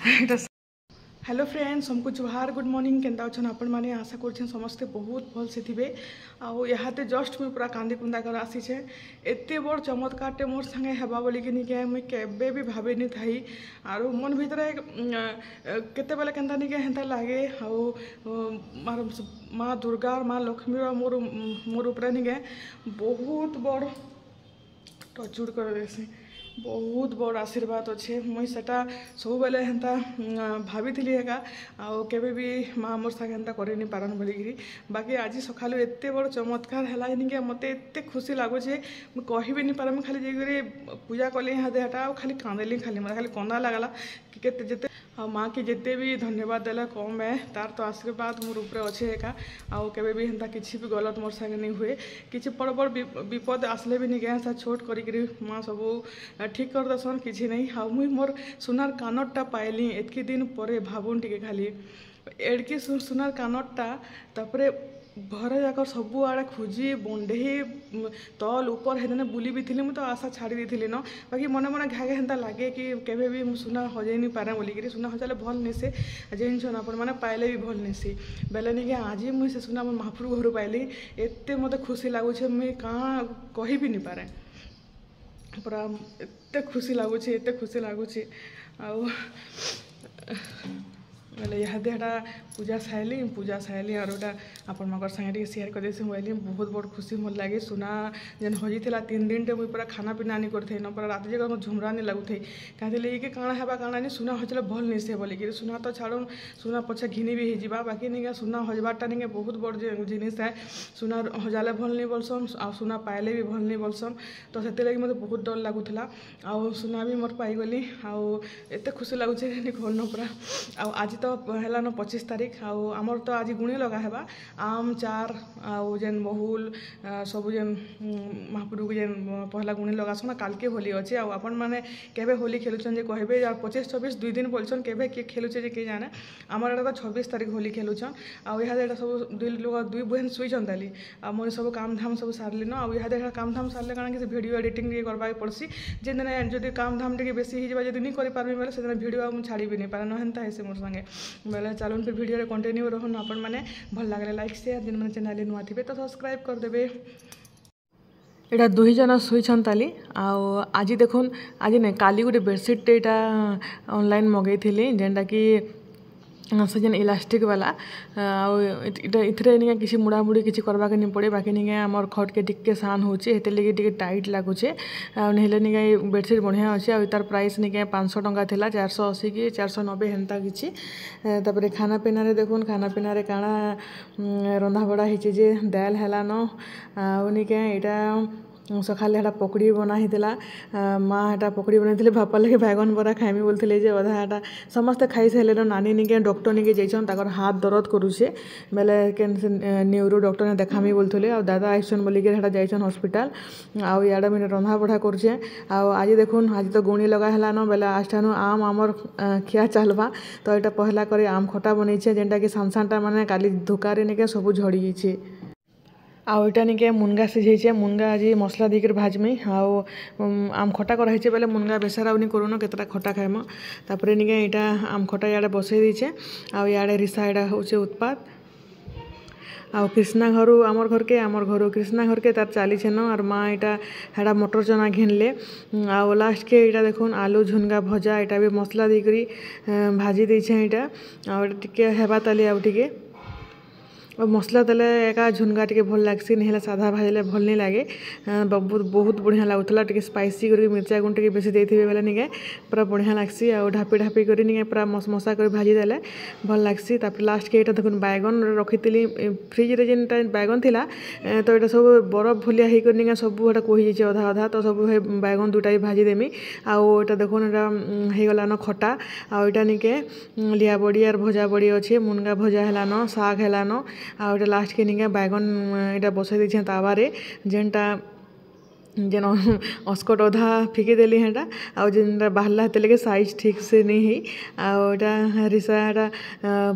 hello friends हमको जुहार good morning केन्ता अच्छन आपण मैंने आशा कर समस्ते बहुत भल से थे आते जस्ट मुझे पूरा कांदी कुंदा कर आसीचे एते बड़ चमत्कारटे मोर संगे हेबा बोली कि निके मुई केबे भी भाभी नहीं थाई आरो मन भीतर केते बेले केन्ता निके हेंता लागे आर माँ दुर्गा और माँ लक्ष्मी मोर मोर ऊपर निके बहुत बड़ टचुड़ कर देसी बहुत बड़ आशीर्वाद अच्छे मुई सेटा सब बेले हेन्ता भाभी एका केबे भी माँ मोर सागे हेन्ता कर नहीं पारन बोलिकी बाकी आज सका एत बड़ चमत्कार है मत एत खुशी लगुचे मुझे कह भी नहीं पारे खाली जाइए पूजा कली हाँ देहटा खाली कांदेली खाली मतलब खाली कंदा लगला कि जिते माँ के जिते भी धन्यवाद देला कम है तार तो आशीर्वाद मोर ऊपर अच्छे एका केबे भी हेन्ता किसी भी गलत मोर संगे नहीं हुए किसी बड़ बड़ विपद आसले भी नहीं गए छोट करी माँ सब ठीक कर दसन किसी नहीं हाँ मुई मोर सुनार कानटा पाइली एतकी दिन पर भावुन टे खाली एड़की सुनार कानटा तापर घर जाक सब आड़े खोजी बंडे तल ऊपर हेदने बुली भी थी मुझे तो आशा छाड़ी दी न बाकी मन मन घागे हेन्ता लगे कि केबे भी सुना हजे नहीं पारे बोलिकी सुना हजाले भल निसे जेन आपण मैंने पाइले भी भल निसी बेले नहीं आज मुझे से सुना मोर महाप्रभु घर पाइली एत मत खुशी लगुचे मुई कहाँ कही भी नहीं पारे पूरा एत खुशी लगुचे बोले इहादे पूजा साइली और गोटा आपण मगर संगे शेयर कर देसी मुझे बहुत बड़ खुशी मोर लगे सुना जेन हजी था 3 दिन टे मुझे पूरा खाना पीना नहीं करते न पूरा रात जगह झुमरा नहीं लगुथे कहीं कि काଣା हेबा काଣା नहीं सुना हजले भल नहीं से बोलिकी सुना तो छाड़ सुना पछे घिनी भी होगा बाकी नहीं सुना हजबारटा नहीं बहुत बड़ जिनिस है सुना हजाले भल नहीं बोलसन आ सुना पाइले भी भल नहीं बोलसन तो से लगे मतलब बहुत डर लगुला आ सुना भी मोर पाईगली आते खुशी लगुचे कहन पूरा आज तो है 25 तारीख आमर तो आज गुणी लगा है आम चार जेन बहुल सब जेन महाप्रभु को जेन पहला गुणी लगासन ना काल के होली अच्छे आपण मैंने केबे होली खेलुचन जे कहबे यार 25-26 2 दिन बोलछन केबे के खेलुचे जे के जाने आमर एटा तो 26 तारीख होली खेलुचन यहाँ सब दुई बहन शुईचन ताली मोर सब काम धाम सब सारली न यहाँ काम धाम सारे कारण कि वीडियो एडिटिंग टे करबा पड़सी जे दिन जदि काम धाम टे बेसी हो जब नहीं करें बोले से वीडियो मुझे छाड़ी भी नहीं पारे न हेन्ता है मोर संगे बोले चलून फिर वीडियो कंटिन्यू रहन आपण मैंने भल लगे लाइक शेयर जिन मैंने चैनल नुआ थे तो सब्सक्राइब करदेवे एटा 2 जन शुईछन ताली आज देखुन आज नहीं काली गोटे बेडसीट ऑनलाइन मगई थी जेनटा कि से जेन इलास्टिक वाला इथरे नहीं किसी मुड़ामुड़ी किसी करवा के नहीं पड़े बाकी नहीं आमर खट के टिके सान होचे हेते लगे टिके टाइट लगुचे नहले नहीं बेडसीट बढ़िया अच्छे और तार प्राइस नहीं 500 टंका थिला 480 कि 490 हेन्ता किसी तापर खाना पीना रे देखुन खाना पीना रे काଣା रंधा बड़ा होचे जे दाल हेला न नहीं यहाँ सकाले हेटा पकड़ी बना होता माँ हेटा पकड़ी बनई बापा लगे बैगन बरा खाइमी बोलते जे अधा हेटा समस्ते खाई सारे नानी निके डॉक्टर निके जाइछन ताकर हाथ दर्द करुचे बेले केन न्यूरो डॉक्टर ने देखामी बोलते और दादा आइसन बोलिक हेटा जाइछन हॉस्पिटल आउ इे मैंने रंधा बढ़ा करुचे आज देखुन आज तो गुणी लगा है न बेले आजठानु आम आमर खिया चलवा तो यहाँ पहला कर आम खटा बनईचे जेनटा कि सानसानटा माने काली धोकार निके सब झड़ी जाइए आटा निके मुनगा सिझे मुनगा आज मसला देकर भाजमी आम खटा कराई बेले मुनगा बेसार आउनी करूनो केतटा खटा खाइम तापर निके यहाँ आम खटा इे बसई दीचे आड़े रिसा यहाँ हूँ उत्पात आ कृष्णा घर आमर घर कृष्णा घर के तार चली न और माँ यहाँ हेड़ा मटर चना घिनले आ लास्ट के यहाँ देखुन आलू झुनगा भजा यहाँ भी मसला देकर भाजी देछे यहाँ टे हेबा ताली आउ टे और मसला देले एका झुनगा टे भल लगसी नहीं साधा भाजले भल नहीं लगे बहुत बढ़िया लगुला टे स्पाइसी करके मिर्चा गुण टे बेसी देते बेले निके पूरा बढ़िया लगसी आ ढापी ढापी कर पूरा मसमसा कर भाजी देले भल लगसी तापर लास्ट के यहाँ देखुन बैगन रखी फ्रिज रे जेन बैगन थिला तो यहाँ सब बरफ भलिया होकर सब यहाँ कही जाइए अधा अधा तो सब बैगन दुटा भी भाजी देमी आटा देखुन हो गला न खटा आटा निके लिया बड़ी और भजा बड़ी अच्छे मुनगा भजा है न साग है न आटा लास्ट के निके बैगन यहाँ बसई दीछे तावारे जेनटा जेन अस्कट अधा फिकी देली हेटा आ जेन बाहरला हेते लगे साइज ठीक से नहीं है आटा रिसा हेटा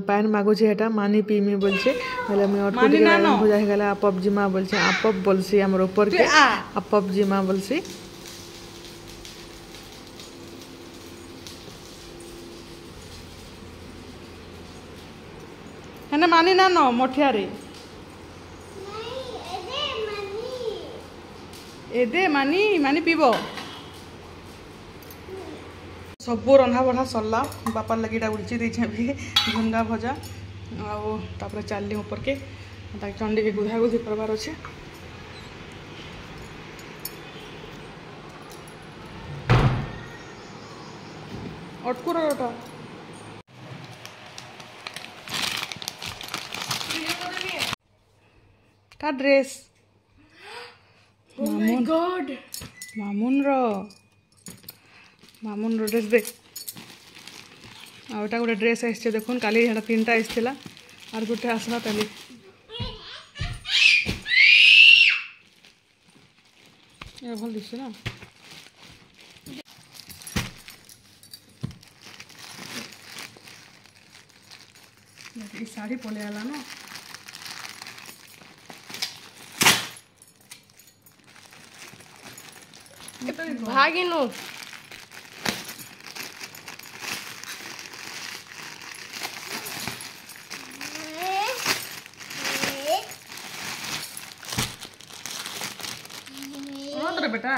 पैन मागुचे हेटा मानी पीमी बोलछे बोले मैं अटको भजा हो गला अपप जिमा बोलछे अपप बोलसी हमर ऊपर के अपप जिमा बोलसी मैंने मानी ना न मठिया रे एदे मानी मानी पीब सब रंधा बढ़ा सरला बापार लगे उड़ची देछे भी झुंगा भजा आपर चलली ऊपर के चंडी के गुधा गुधी करवार अच्छे अटकुर का ड्रेस मामुन रो ड्रेस देख आटा गोटे ड्रेस आसছে देखुन काली हेटा तीनटा आसला और गोटे आसला ताली ये भल दिसছে ना ये साड़ी पले आला ना भागिनु बेटा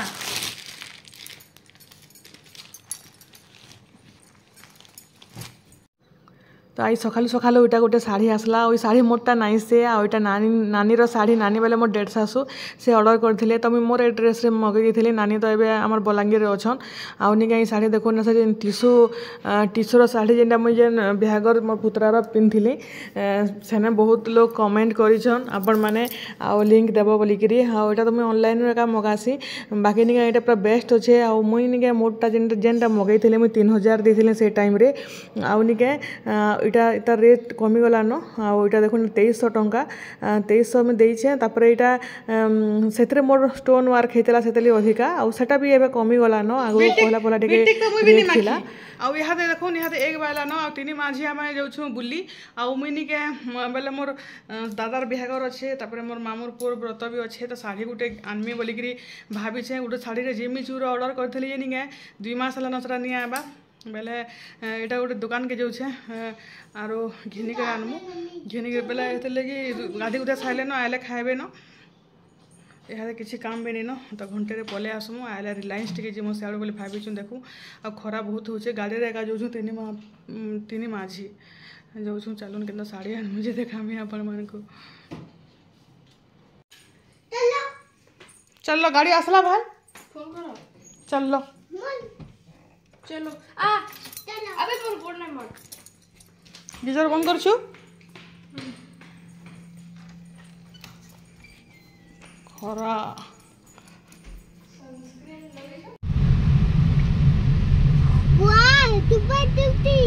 तो आई सकालू सकालू इटा गोटे शाढ़ी आसला और शाढ़ी मोरटा नाई से आईटा नानी शाढ़ी नानी बेले मोर डेढ़ शाशु से ऑर्डर करते तो मुझे मोर ड्रेस मगई थी नानी तो ये आम बलांगीर अच्छन आउ निका शाढ़ी देखुन से टीसू टीसूर शाढ़ी जेनटा मुझे बिहागर मो पुत्रार पिंधि सेने बहुत लोग कमेंट करिछन आपण माने आउ लिंक देव बोलिकी आईटा तो मुझे ऑनलाइन एका मगासी बाकी निका ये पूरा बेस्ट अच्छे आउ मुई निका मोटा जेनटा मगई थी मुझे 3000 देती से टाइम रे आउ निके इटा इता रेट कमिगला न आईटा देखुन 2300 टंका 2300 में देछे तापर इटा सेतरे मोर स्टोन वर्क हेतला सेतली अधिका आ सेटा भी एबे कमिगला न आगु पहला पहला टिके रेट थिला आ यहाँ देखुन यहाँ एक बाला न आ तीन माझी आम जाऊँ बुली आ मुई के बेले मोर दादार बिहागर अच्छे तापर मोर मामुर पुर व्रत भी अच्छे तो शाढ़ी गोटे आनमी बोलिकी भावीचे गोटे शाढ़ी जिमी चूर ऑर्डर करी निके 2 मास है नसरा नहीं आवा बेले यहाँ गोटे दुकान के जाऊे आरो घिनिक आनमु घिनिक बेले लगे गाधी गुधा सारे न आए खाए न यहाँ किसी काम भी नहीं न तो घंटे पलि आसमु आए रिलायंस टी जी सियाड़ बोली भाई देखू आ खरा बहुत हो गाड़ी एका जाऊँ तीन माझी जाऊँ चलुन कि शाढ़ी आनमु जे देखामी आपण मान को चलो गाड़ी आसला भाई फोन करो चलो चलो आ चलो अबे मोर गोड़ नहीं मर गीजर बंद कर छु खरा वाह तू पर ड्यूटी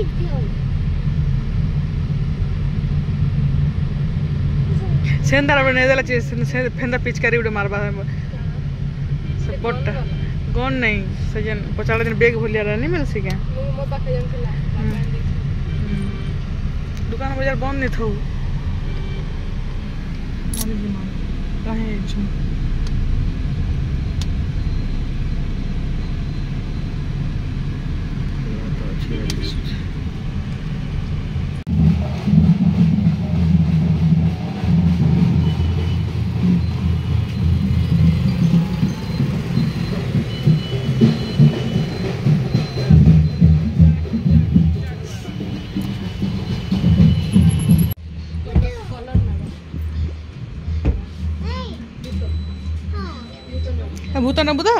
सेंदर बने देला से फेंदा पिचकारी उडे मारबा से पट्टा गन नहीं सजन 50 दिन बैग भूलिया नहीं मिल सी क्या मो पाखे जन थिला दुकान बाजार बंद नहीं थौ मन दिमाग काहे छु तो अच्छी भूत ना बुदा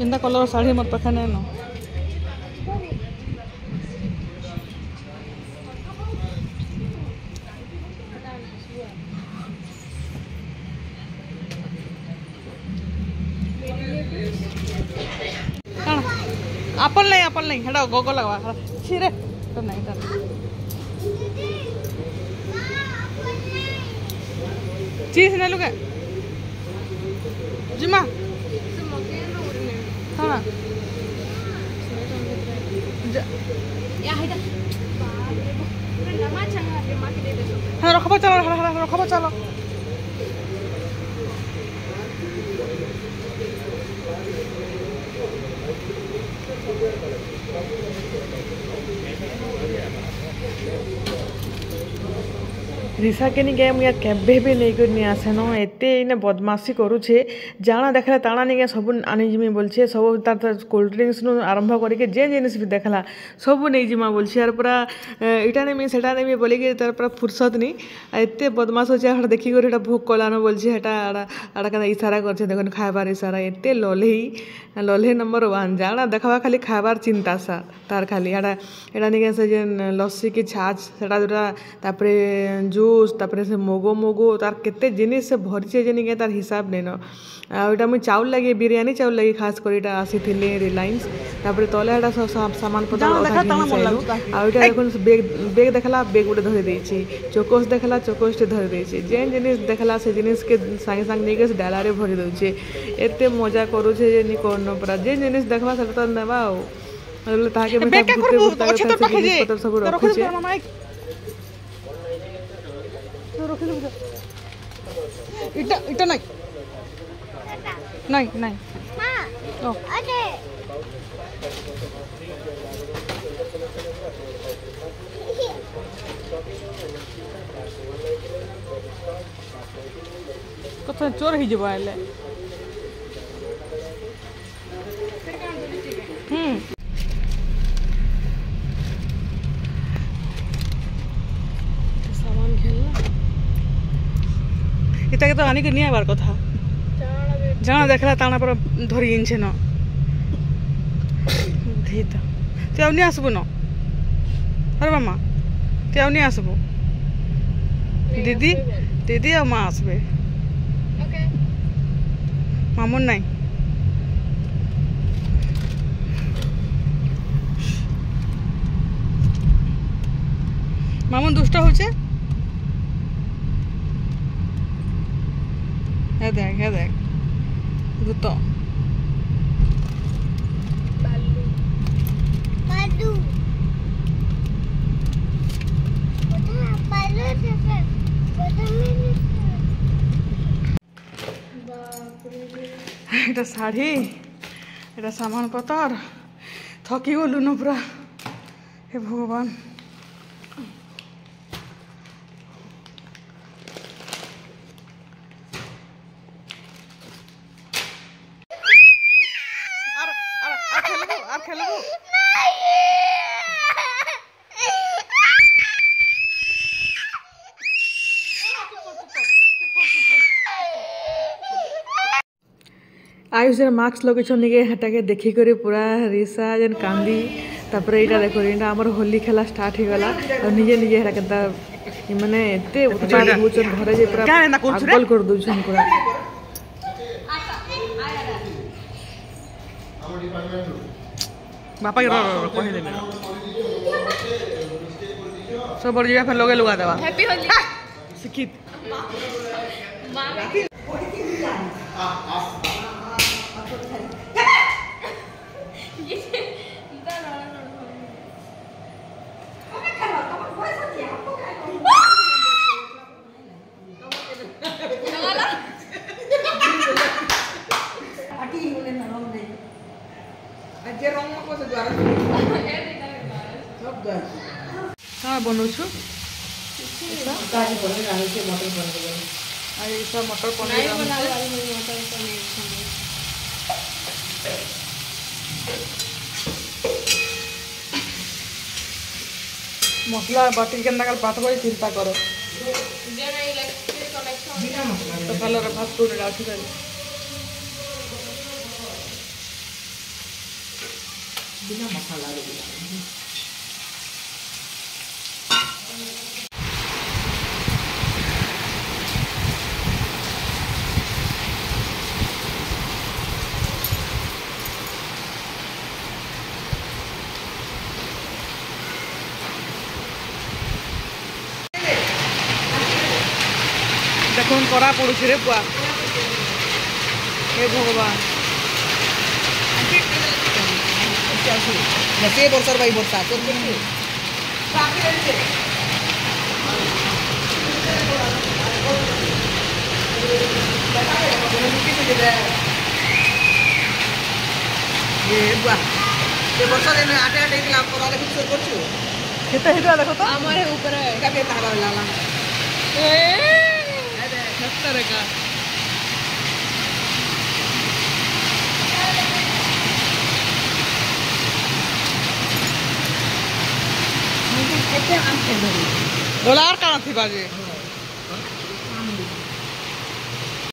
इंदा कलर साड़ी मोर पाखे नहीं न apple नहीं हेडा गोगो लगवा छिरे तो नहीं तो चीज नहीं लुके जिमा हाँ या हेडा नमा चंगा के मां के दे दे सब हाँ रखबो चलो रखबो चलो ରିସା के नहीं गए मुझे केबे भी नहीं कर नहीं आसे न एते इने बदमाशी करूछे जाना देखला ताना नहीं सब आनी जिमी बोलछे सब तार कोल्ड ड्रिंक्स नु आरंभ करके जे जिनिस भी देखला सब नहीं जिमा बोलछे और पूरा इटा नहीं सेटा नहीं बोली के तार पूरा फुर्सत नहीं एते बदमाश होछे हट देखि कर एटा भूख कलानो बोलछे एटा आड़ा का इशारा करछे देखन खाबार इशारा एते लोले नंबर 1 जाना देखवा खाली खाबार चिंता सा तार खाली एटा नहीं से जे लस्सी की छाछ सेटा जोटा तापरे जूस तापरे से मोगो तार केते जिनिस से भरछे जे नहीं तार हिसाब नहीं न आटा मुझे चाउल लगे बिरयानी चाउल लगे खास कर इटा आसी रिलायंस तापरे तले एटा सब सामान पत्र आटा देखुन बेग देखला बेग गोटे धरी देछि चोकोस देखला चोकोस टे धरी देछि जेन जिनिस देखला से जिनिस के संगे संग नहीं के डाला रे भरी दउछे एते मजा करूछे जे नि कोन पूरा जे जिनिस देखला से त नेबा आ ताके में सब रखुछे इटा इटा नहीं ओ अरे कत चोर ही जब आले सामान खेलना इता के तो आनी के नहीं आबार कथा जाना देखला ताना पर धरी इनछे न धीता ते आउनी आसबो न अरे मामा ते आउनी आसबो दीदी आ माँ आसबे ओके मामुन नहीं मामुन दुष्ट होछे हे देख भूत बालू এটা শাড়ি এটা সামান পতর থকি গলু ন পুরা হে ভগবান আর খেলবো आयुष मास्क लगे निके हेटाके देखी कर पूरा रिसा जेन कांदी तापर यहाँ देखो यहाँ आम होली खेला स्टार्ट हो गला और निजे निजे हेटा केता माने एते उत्पाद होचन घरे जे पूरा पागल कर दोछन पूरा बापा के कहि देबे सब बड़ जगह फिर लगे लुगा देवा हैप्पी होली शिक्षित हाँ बनौछु मटर पनीर मसला बाटी के नाल पाठ बड़ी चिंता करो तो कलर भात को डाल बिना मसाला देखो करा पड़ुछ रे बुआ हे भगवान वर्षर भाई वर्षा ବର୍ଷ ଦିନ ଆଟେ ଆଟେ ହେଇଥିଲା ପଦାରେ କିଛି କରୁଛୁ କେତେ ହେଇଥିଲା ଦେଖ ତ ଆମର ଉପରେ ଏକା ଟିକେ ତାହା ଲାଗଲା ସତରେ କା କେତେ ଆମ ଡଲାର କାଣା ଥିବା ଯେ